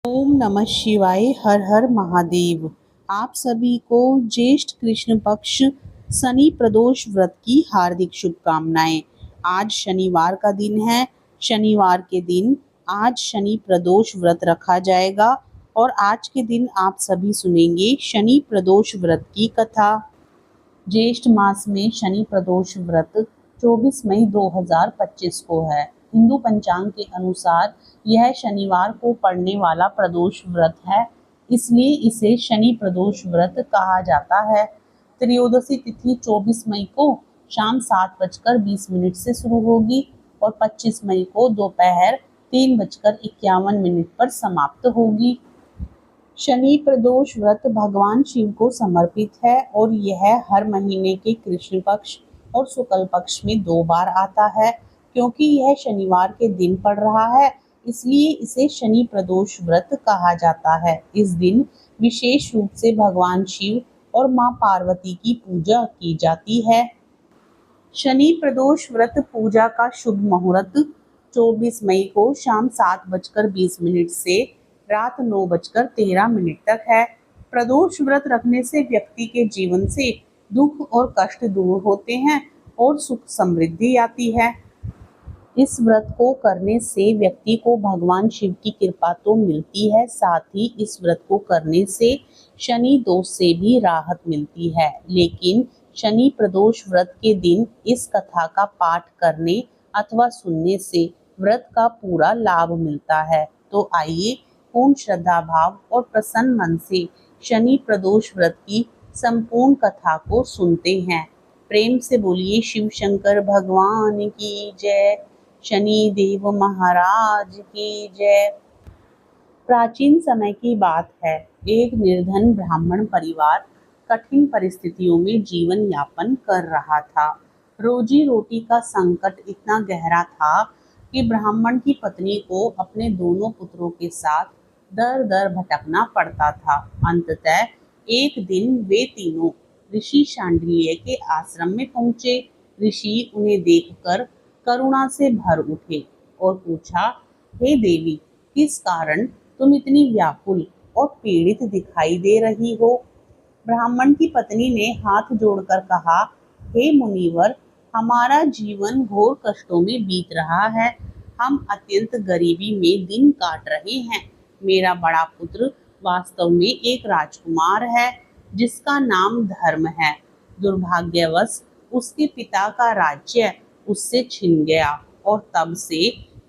ओम नमः शिवाय। हर हर महादेव। आप सभी को ज्येष्ठ कृष्ण पक्ष शनि प्रदोष व्रत की हार्दिक शुभकामनाएं। आज शनिवार का दिन है। शनिवार के दिन आज शनि प्रदोष व्रत रखा जाएगा और आज के दिन आप सभी सुनेंगे शनि प्रदोष व्रत की कथा। ज्येष्ठ मास में शनि प्रदोष व्रत 24 मई 2025 को है। हिंदू पंचांग के अनुसार यह शनिवार को पड़ने वाला प्रदोष व्रत है, इसलिए इसे शनि प्रदोष व्रत कहा जाता है। त्रयोदशी तिथि 24 मई को शाम 7:20 से शुरू होगी और 25 मई को दोपहर 3:51 पर समाप्त होगी। शनि प्रदोष व्रत भगवान शिव को समर्पित है और यह हर महीने के कृष्ण पक्ष और शुक्ल पक्ष में 2 बार आता है। क्योंकि यह शनिवार के दिन पड़ रहा है, इसलिए इसे शनि प्रदोष व्रत कहा जाता है। इस दिन विशेष रूप से भगवान शिव और मां पार्वती की पूजा की जाती है। शनि प्रदोष व्रत पूजा का शुभ मुहूर्त 24 मई को शाम 7:20 से रात 9:13 तक है। प्रदोष व्रत रखने से व्यक्ति के जीवन से दुख और कष्ट दूर होते हैं और सुख समृद्धि आती है। इस व्रत को करने से व्यक्ति को भगवान शिव की कृपा तो मिलती है, साथ ही इस व्रत को करने से शनि दोष से भी राहत मिलती है। लेकिन शनि प्रदोष व्रत के दिन इस कथा का पाठ करने अथवा सुनने से व्रत का पूरा लाभ मिलता है। तो आइए पूर्ण श्रद्धा भाव और प्रसन्न मन से शनि प्रदोष व्रत की संपूर्ण कथा को सुनते हैं। प्रेम से बोलिए शिव शंकर भगवान की जय, शनि देव महाराज की जय। प्राचीन समय की बात है। एक निर्धन ब्राह्मण परिवार कठिन परिस्थितियों में जीवन यापन कर रहा था। रोजी रोटी का संकट इतना गहरा था कि ब्राह्मण की पत्नी को अपने दोनों पुत्रों के साथ दर दर भटकना पड़ता था। अंततः एक दिन वे तीनों ऋषि शांडिल्य के आश्रम में पहुंचे। ऋषि उन्हें देखकर करुणा से भर उठे और पूछा, हे देवी, किस कारण तुम इतनी व्याकुल और पीड़ित दिखाई दे रही हो? ब्राह्मण की पत्नी ने हाथ जोड़कर कहा, हे मुनिवर, हमारा जीवन घोर कष्टों में बीत रहा है। हम अत्यंत गरीबी में दिन काट रहे हैं। मेरा बड़ा पुत्र वास्तव में एक राजकुमार है जिसका नाम धर्म है। दुर्भाग्यवश उसके पिता का राज्य उससे छिन गया और तब से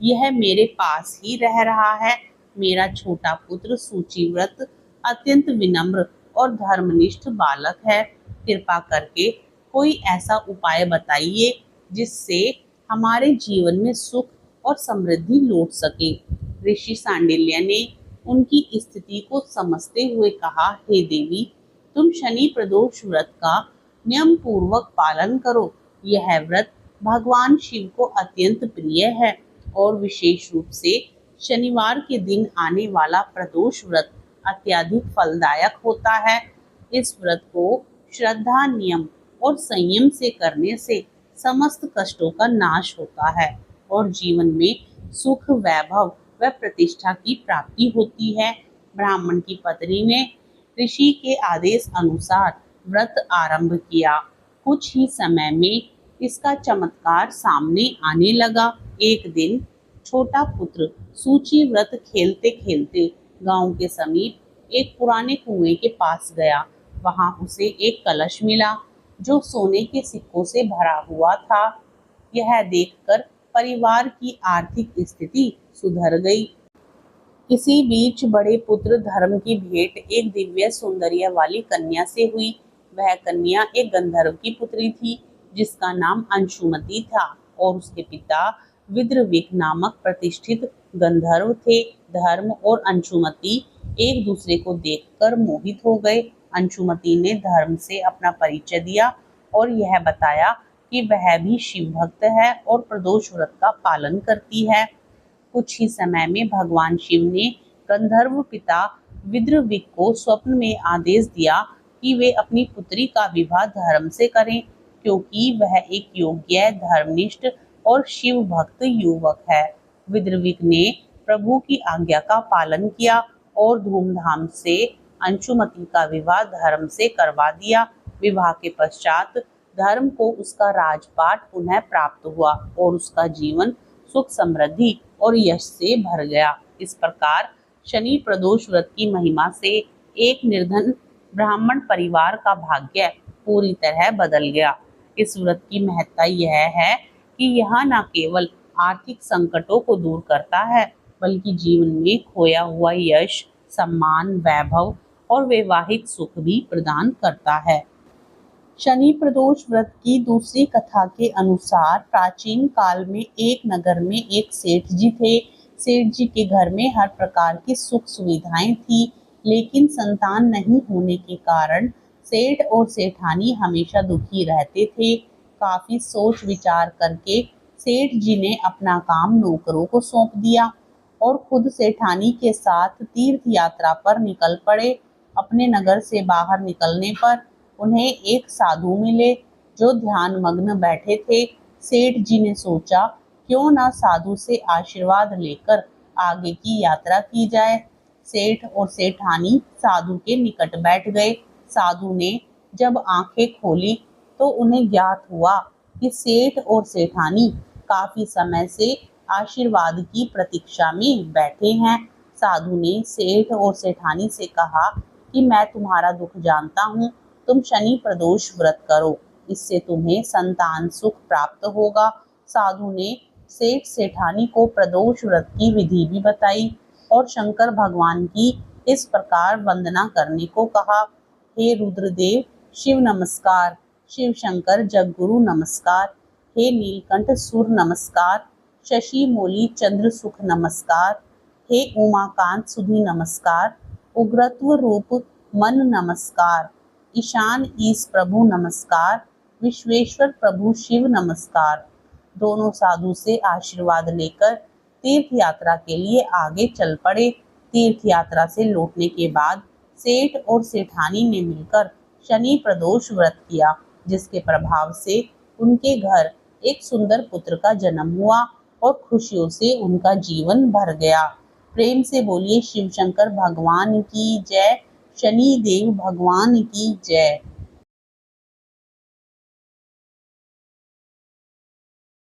यह मेरे पास ही रह रहा है। मेरा छोटा पुत्र सूचिव्रत अत्यंत विनम्र और धर्मनिष्ठ बालक है। कृपा करके कोई ऐसा उपाय बताइए जिससे हमारे जीवन में सुख और समृद्धि लौट सके। ऋषि सांडिल्य ने उनकी स्थिति को समझते हुए कहा, हे देवी, तुम शनि प्रदोष व्रत का नियम पूर्वक पालन करो। यह व्रत भगवान शिव को अत्यंत प्रिय है और विशेष रूप से शनिवार के दिन आने वाला प्रदोष व्रत अत्यधिक फलदायक होता है। इस व्रत को श्रद्धा, नियम और संयम से करने से समस्त कष्टों का नाश होता है और जीवन में सुख, वैभव व प्रतिष्ठा की प्राप्ति होती है। ब्राह्मण की पत्नी ने ऋषि के आदेश अनुसार व्रत आरंभ किया। कुछ ही समय में इसका चमत्कार सामने आने लगा। एक दिन छोटा पुत्र सूची व्रत खेलते खेलते गांव के समीप एक पुराने कुएं के पास गया। वहां उसे एक कलश मिला जो सोने के सिक्कों से भरा हुआ था। यह देखकर परिवार की आर्थिक स्थिति सुधर गई। इसी बीच बड़े पुत्र धर्म की भेंट एक दिव्य सौंदर्य वाली कन्या से हुई। वह कन्या एक गंधर्व की पुत्री थी जिसका नाम अंशुमति था और उसके पिता विद्रविक नामक प्रतिष्ठित गंधर्व थे। धर्म और अंशुमति एक दूसरे को देखकर मोहित हो गए। अंशुमति ने धर्म से अपना परिचय दिया और यह बताया कि वह भी शिव भक्त है और प्रदोष व्रत का पालन करती है। कुछ ही समय में भगवान शिव ने गंधर्व पिता विद्रविक को स्वप्न में आदेश दिया कि वे अपनी पुत्री का विवाह धर्म से करें, क्योंकि वह एक योग्य, धर्मनिष्ठ और शिव भक्त युवक है। विद्रविक ने प्रभु की आज्ञा का पालन किया और धूमधाम से अंशुमति का विवाह धर्म से करवा दिया। विवाह के पश्चात धर्म को उसका राजपाट पुनः प्राप्त हुआ और उसका जीवन सुख समृद्धि और यश से भर गया। इस प्रकार शनि प्रदोष व्रत की महिमा से एक निर्धन ब्राह्मण परिवार का भाग्य पूरी तरह बदल गया। इस व्रत की महत्ता यह है कि यह न केवल आर्थिक संकटों को दूर करता है, बल्कि जीवन में खोया हुआ यश, सम्मान, वैभव और वैवाहिक सुख भी प्रदान करता है। शनि प्रदोष व्रत की दूसरी कथा के अनुसार प्राचीन काल में एक नगर में एक सेठ जी थे। सेठ जी के घर में हर प्रकार की सुख सुविधाएं थी, लेकिन संतान नहीं होने के कारण सेठ और सेठानी हमेशा दुखी रहते थे। काफी सोच विचार करके सेठ जी ने अपना काम नौकरों को सौंप दिया और खुद सेठानी के साथ तीर्थ यात्रा पर निकल पड़े। अपने नगर से बाहर निकलने पर उन्हें एक साधु मिले जो ध्यान मग्न बैठे थे। सेठ जी ने सोचा क्यों ना साधु से आशीर्वाद लेकर आगे की यात्रा की जाए। सेठ और सेठानी साधु के निकट बैठ गए। साधु ने जब आंखें खोली तो उन्हें ज्ञात हुआ कि सेठ और सेठानी काफी समय से आशीर्वाद की प्रतीक्षा में बैठे हैं। साधु ने सेठ और सेठानी से कहा कि मैं तुम्हारा दुख जानता हूँ, तुम शनि प्रदोष व्रत करो, इससे तुम्हें संतान सुख प्राप्त होगा। साधु ने सेठ सेठानी को प्रदोष व्रत की विधि भी बताई और शंकर भगवान की इस प्रकार वंदना करने को कहा। हे रुद्रदेव शिव नमस्कार, शिव शंकर जगगुरु नमस्कार, हे नीलकंठ सुर नमस्कार, शशि मोली चंद्र सुख नमस्कार, हे उमाकांत सुधी नमस्कार, उग्रत्व रूप मन नमस्कार, ईशान ईश प्रभु नमस्कार, विश्वेश्वर प्रभु शिव नमस्कार। दोनों साधु से आशीर्वाद लेकर तीर्थ यात्रा के लिए आगे चल पड़े। तीर्थ यात्रा से लौटने के बाद सेठ और सेठानी ने मिलकर शनि प्रदोष व्रत किया, जिसके प्रभाव से उनके घर एक सुंदर पुत्र का जन्म हुआ और खुशियों से उनका जीवन भर गया। प्रेम से बोलिए शिव शंकर भगवान की जय, शनि देव भगवान की जय।